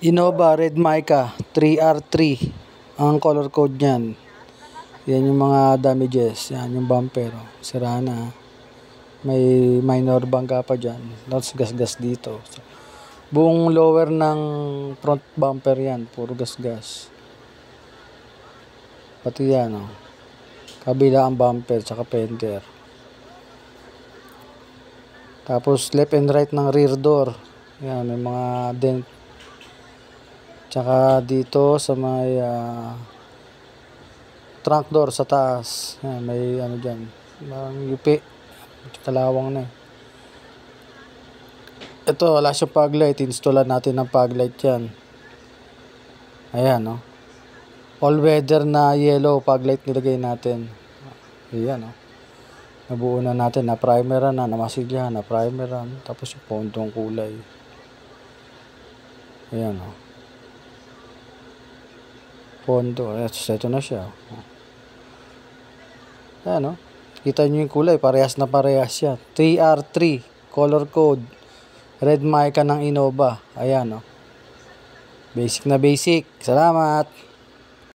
Innova Red Mica 3R3 ang color code niyan. Yan yung mga damages. Yan yung bumper. Sira na. May minor bangga pa dyan. Tapos gas-gas dito. Buong lower ng front bumper yan. Puro gas-gas. Pati yan. Kabila ang bumper tsaka fender. Tapos left and right ng rear door. Yan. May mga dent. Tsaka dito sa may trunk door sa taas. Yan, may ano dyan. Parang yupi. Kalawang na eh. Ito, wala siyang fog light. Installan natin ng fog light yan. Ayan, no. All weather na yellow fog light nilagay natin. Ayan, no. Nabuo na natin. Na-primeran na. Namasilyahan. Na-primeran. Tapos yung pondong kulay. Ayan, no. Pondo. Ito na siya. Ayan, no. Kita nyo yung kulay. Parehas na parehas yan. 3R3. Color code. Red Mica ng Innova. Ayan, no. Basic na basic. Salamat.